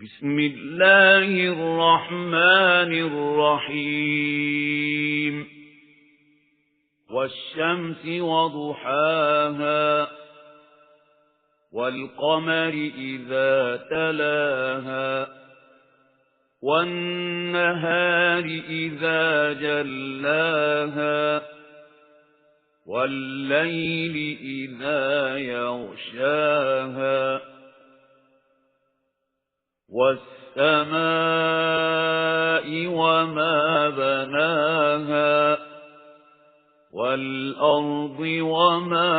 بسم الله الرحمن الرحيم والشمس وضحاها والقمر إذا تلاها والنهار إذا جلاها والليل إذا يغشاها والسماء وما بناها والأرض وما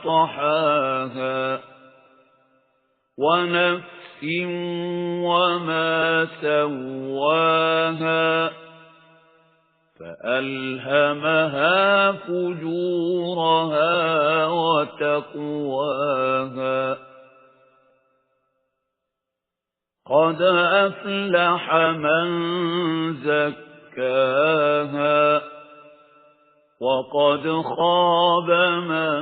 طحاها ونفس وما سواها فألهمها فجورها وتقواها قد أفلح من زكاها وقد خاب من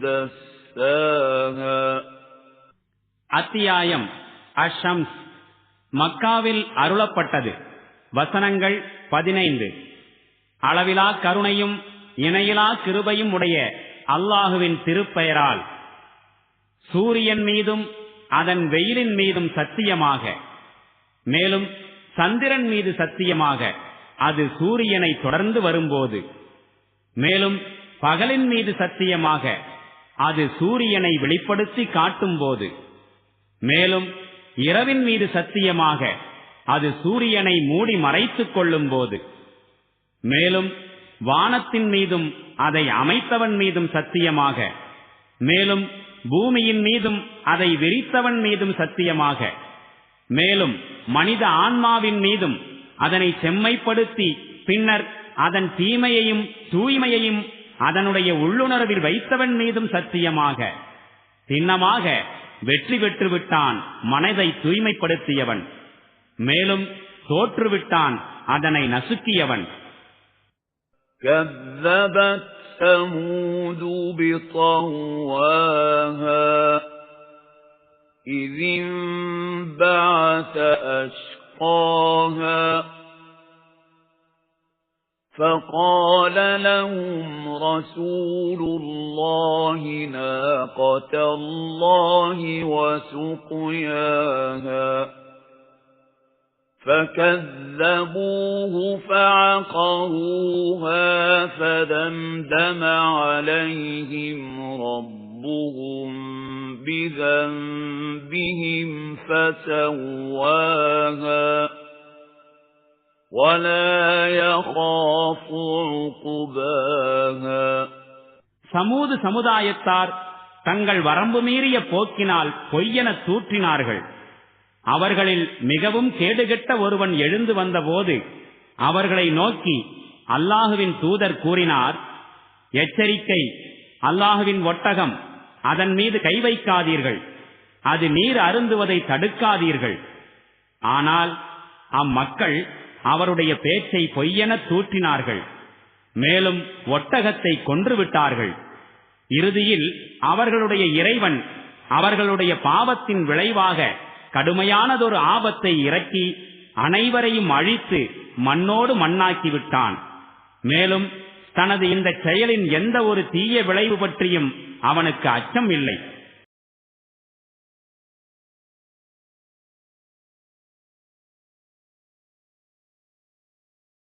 دساها. அத்தியாயம் அஷம்ஸ். மக்காவில் அருளப்பட்டது. வசனங்கள் 15. அளவிலா கருணையும் இணையிலா கிருபையும் உடைய அல்லாஹுவின் திருப்பெயரால். சூரியன் மீதும் அதன் வெயிலின் மீதும் சத்தியமாக, மேலும் சந்திரன் மீது சத்தியமாக, அது சூரியனை தொடர்ந்து வரும்போது, மேலும் பகலின் மீது சத்தியமாக, அது சூரியனை வெளிப்படுத்தி காட்டும் போது, மேலும் இரவின் மீது சத்தியமாக, அது சூரியனை மூடி மறைத்துக் கொள்ளும் போது, மேலும் வானத்தின் மீதும் அதை அமைத்தவன் மீதும் சத்தியமாக, மேலும் பூமியின் மீதும் அதை விரித்தவன் மீதும் சத்தியமாக, மேலும் மனித ஆன்மாவின் மீதும் அதனை செம்மைப்படுத்தி பின்னர் அதன் தீமையையும் தூய்மையையும் அதனுடைய உள்ளுணர்வில் வைத்தவன் மீதும் சத்தியமாக, சின்னமாக வெற்றி பெற்றுவிட்டான் மனதை தூய்மைப்படுத்தியவன், மேலும் தோற்றுவிட்டான் அதனை நசுக்கியவன். ثمود بطغواها إذ انبعث أشقاها فقال لهم رسول الله ناقة الله وسقياها فكذبوه فعقروها فدمدم عليهم ربهم بذنبهم فسواها ولا يخاف عقباها. சமூது சமுதாயத்தார் தங்கள் வரம்பு மீறிய போக்கினால் பொய்யென தூற்றினார்கள். அவர்களில் மிகவும் கேடுகெட்ட ஒருவன் எழுந்து வந்தபோது அவர்களை நோக்கி அல்லாஹுவின் தூதர் கூறினார், எச்சரிக்கை, அல்லாஹுவின் ஒட்டகம், அதன் மீது கை வைக்காதீர்கள், அது நீர் அருந்துவதை தடுக்காதீர்கள். ஆனால் அம்மக்கள் அவருடைய பேச்சை பொய்யென தூற்றினார்கள், மேலும் ஒட்டகத்தை கொன்றுவிட்டார்கள். இறுதியில் அவர்களுடைய இறைவன் அவர்களுடைய பாவத்தின் விளைவாக கடுமையானதொரு ஆபத்தை இறக்கி அனைவரையும் அழித்து மண்ணோடு மண்ணாக்கிவிட்டான். மேலும் தனது இந்த செயலின் எந்த ஒரு தீய விளைவு பற்றியும் அவனுக்கு அச்சம் இல்லை.